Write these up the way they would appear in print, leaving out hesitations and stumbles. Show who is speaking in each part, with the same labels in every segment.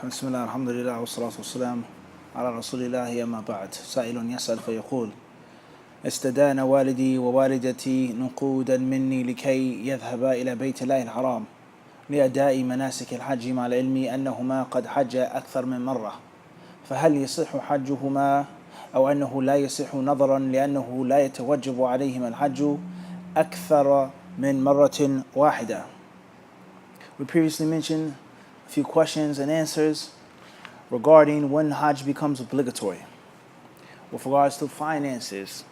Speaker 1: بسم الله الحمد لله والصلاة والسلام على رسول الله أما بعد. سائل يسأل فيقول: استدان والدي ووالدتي نقودا مني لكي يذهبا إلى بيت الله الحرام لأداء مناسك الحج، مع العلم أنهما قد حجا أكثر من مرة، فهل يصح حجهما أو أنه لا يصح نظرا لأنه لا يتوجب عليهما الحج أكثر من مرة واحدة? We previously mentioned a few questions and answers regarding when Hajj becomes obligatory. With regards to finances,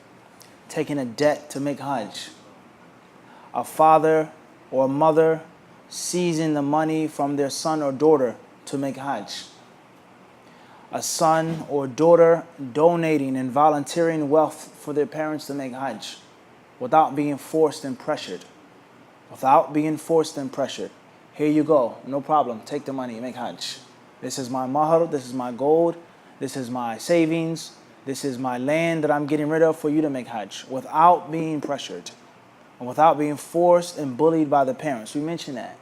Speaker 1: taking a debt to make Hajj, a father or a mother seizing the money from their son or daughter to make Hajj, a son or daughter donating and volunteering wealth for their parents to make Hajj without being forced and pressured. Here you go, no problem, take the money, make Hajj. This is my mahr, this is my gold, this is my savings, this is my land that I'm getting rid of for you to make Hajj, without being pressured and without being forced and bullied by the parents. We mentioned that.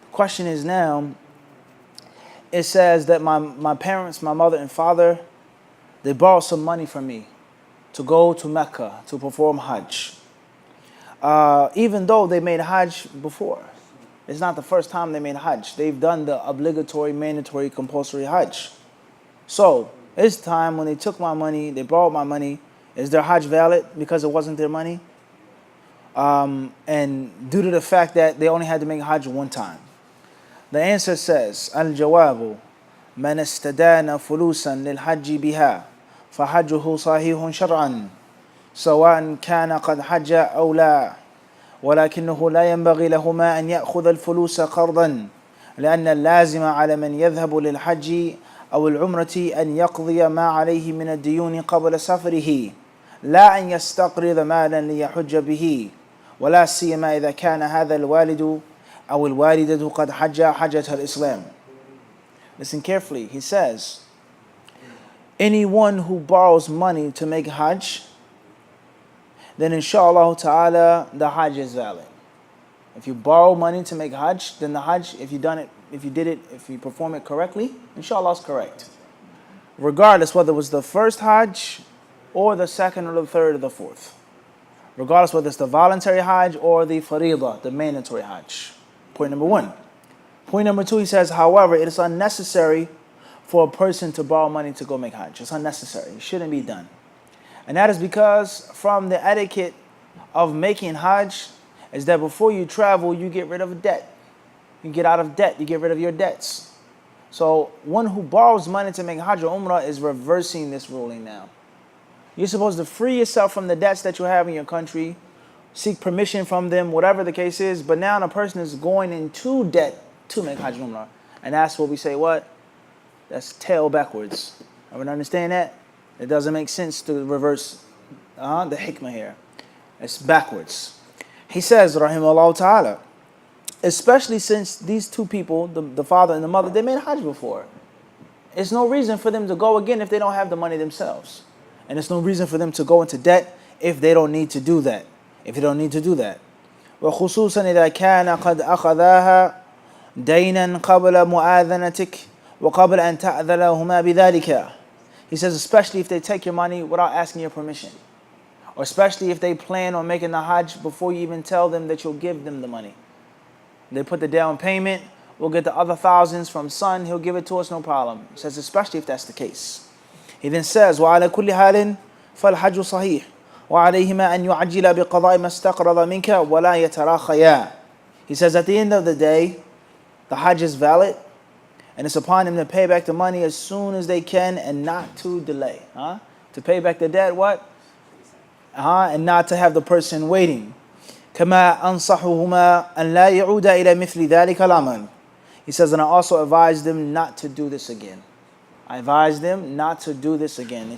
Speaker 1: The question is now, it says that my parents, my mother and father, they borrowed some money from me to go to Mecca to perform Hajj. Even though they made Hajj before. It's not the first time they made Hajj. They've done the obligatory, mandatory, compulsory Hajj. So, this time when they took my money, they borrowed my money, is their Hajj valid because it wasn't their money? And due to the fact that they only had to make Hajj one time. The answer says, Al-Jawabu, Man istadana fulusan lil hajji biha, fahajjuhu sahihun shar'an, sawa'an kana qad hajja aw la. ولكنه لا ينبغي لهما أن يأخذ الفلوس قرضا، لأن اللازم على من يذهب للحج أو العمرة أن يقضي ما عليه من الديون قبل سفره، لا أن يستقرض مالا ليحج به، ولا سيما إذا كان هذا الوالد أو الوالدة قد حج حجة الإسلام. Listen carefully. He says, anyone who borrows money to make Hajj, then inshallah ta'ala the Hajj is valid. If you borrow money to make Hajj, then the Hajj, if you perform it correctly, inshallah is correct. Regardless whether it was the first Hajj or the second or the third or the fourth. Regardless whether it's the voluntary Hajj or the faridah, the mandatory Hajj. Point number one. Point number two, he says, however, it is unnecessary for a person to borrow money to go make Hajj. It's unnecessary. It shouldn't be done. And that is because from the etiquette of making Hajj is that before you travel, you get rid of debt. You get out of debt. You get rid of your debts. So one who borrows money to make Hajj or Umrah is reversing this ruling now. You're supposed to free yourself from the debts that you have in your country, seek permission from them, whatever the case is. But now the person is going into debt to make Hajj and Umrah. And that's what we say, what? That's tail backwards. Everyone understand that? It doesn't make sense to reverse the hikmah here. It's backwards. He says, rahimahullah ta'ala, especially since these two people, the father and the mother, they made Hajj before. It's no reason for them to go again if they don't have the money themselves. And it's no reason for them to go into debt if they don't need to do that. وخصوصا إذا كان قد أخذاها دينا قبل مؤاذنتك وقبل أن تأذن لهما بذلك. He says, especially if they take your money without asking your permission. Or especially if they plan on making the Hajj before you even tell them that you'll give them the money. They put the down payment, we'll get the other thousands from son, he'll give it to us, no problem. He says, especially if that's the case. He then says, وَعَلَى كُلِّ حَالٍ فَالْحَجُّ صَحِيحٌ وَعَلَيْهِمَا أَنْ يُعَجِّلَ بِقَضَاءِ مَا اسْتَقْرَضَ مِنْكَ وَلَا يَتَرَاخَيَا. He says, at the end of the day, the Hajj is valid. And it's upon them to pay back the money as soon as they can and not to delay. To pay back the debt, what? And not to have the person waiting. كَمَا أَنصَحُهُمَا أَنْ لَا يَعُودَ إِلَى مِثْلِ ذَلِكَ الْعَمَلِ. He says, and I also advise them not to do this again. It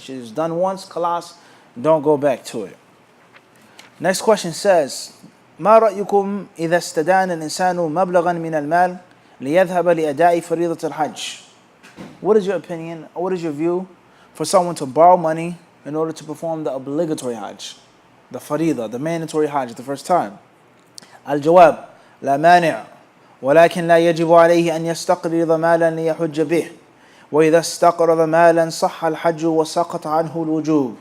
Speaker 1: is done once, khalas, don't go back to it. Next question says, مَا رَأْيُكُمْ إِذَا اسْتَدَانَ الْإِنسَانُ مَبْلَغًا مِنَ الْمَالِ لِيَذْهَبَ لِأَدَاءِ فَرِيضَةِ الْحَجِّ. What is your opinion, or what is your view for someone to borrow money in order to perform the obligatory Hajj, the faridah, the mandatory Hajj the first time? Al-Jawab, لا مانع ولكن لا يجب عليه أن يستقرض مالا ليحج به. وَإِذَا اسْتَقْرَضَ مَالًا صَحَّ الْحَجُّ وَسَقَطَ عَنْهُ الْوُجُوبُ.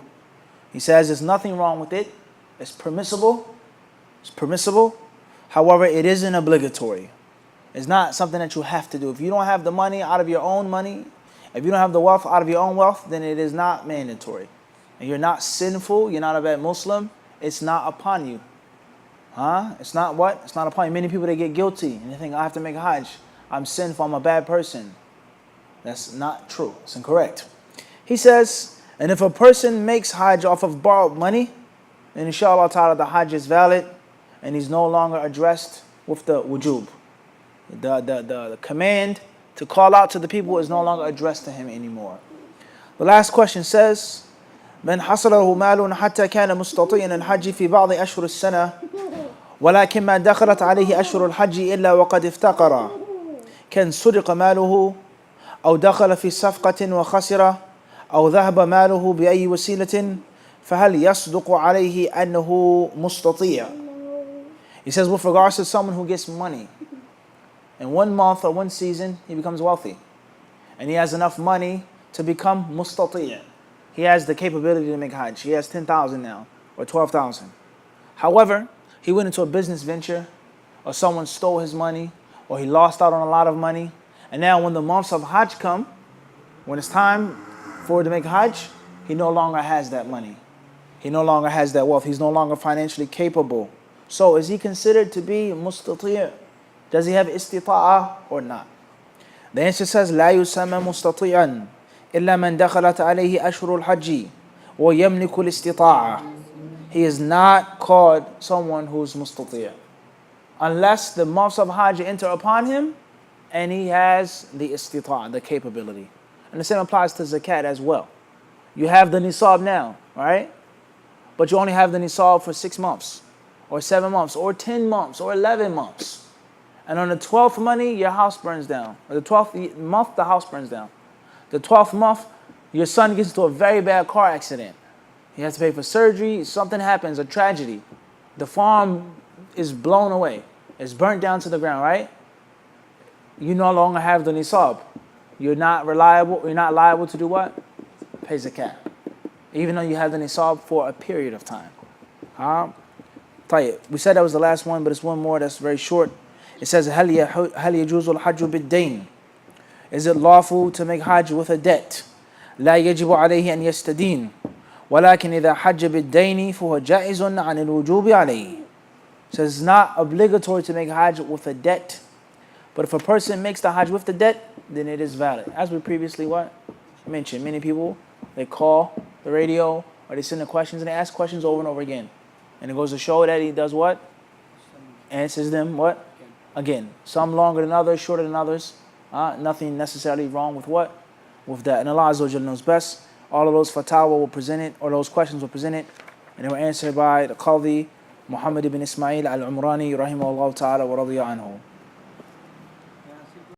Speaker 1: He says there's nothing wrong with it. It's permissible. It's permissible. However, it isn't obligatory. It's not something that you have to do. If you don't have the money out of your own money, if you don't have the wealth out of your own wealth, then it is not mandatory. And you're not sinful, you're not a bad Muslim, it's not upon you. It's not what? It's not upon you. Many people, they get guilty and they think, I have to make Hajj. I'm sinful, I'm a bad person. That's not true. It's incorrect. He says, and if a person makes Hajj off of borrowed money, then inshallah ta'ala the Hajj is valid and he's no longer addressed with the wujub. The command to call out to the people is no longer addressed to him anymore. The last question says, من حصله مال حتى كان مستطيعا الحج في بعض أشهر السنة ولكن ما دخلت عليه أشهر الحج إلا وقد افتقر كان سرق ماله أو دخل في صفقة وخسر أو ذهب ماله بأي وسيلة فهل يصدق عليه أنه مستطيع. He says with regards to someone who gets money in 1 month or 1 season, he becomes wealthy and he has enough money to become mustati'. He has the capability to make Hajj. He has 10,000 now or 12,000. However, he went into a business venture or someone stole his money or he lost out on a lot of money. And now when the months of Hajj come, when it's time for him to make Hajj, he no longer has that money. He no longer has that wealth. He's no longer financially capable. So is he considered to be mustati'? Does he have istita'ah or not? The answer says, لا يسمى مستطيعا إلا من دخلت عليه أشهر الحج ويملك الاستطاعة. He is not called someone who's mustati' unless the months of Hajj enter upon him and he has the istita'ah, the capability. And the same applies to zakat as well. You have the nisab now, right? But you only have the nisab for 6 months or 7 months or 10 months or 11 months. And on the 12th money, your house burns down. Or the 12th month, the house burns down. The 12th month, your son gets into a very bad car accident. He has to pay for surgery. Something happens, a tragedy. The farm is blown away. It's burnt down to the ground, right? You no longer have the nisab. You're not reliable. You're not liable to do what? Pay zakat. Even though you have the nisab for a period of time. We said that was the last one, but it's one more that's very short. It says, هل يجوز الحج بالدين? Is it lawful to make Hajj with a debt? لا يجب عليه أن يستدين ولكن إذا حج بالدين فهو جائز عن الوجوب عليه. It says it's not obligatory to make Hajj with a debt, but if a person makes the Hajj with the debt, then it is valid. As we previously mentioned, many people, they call the radio or they send the questions and they ask questions over and over again. And it goes to show that he does what? Answers them what? Again. Some longer than others, shorter than others. Nothing necessarily wrong with what? With that. And Allah Azza wa Jalla knows best. All of those fatwa were presented, or those questions were presented, and they were answered by the Qadi Muhammad ibn Ismail al-Umrani rahimahullah ta'ala wa radiya anhu.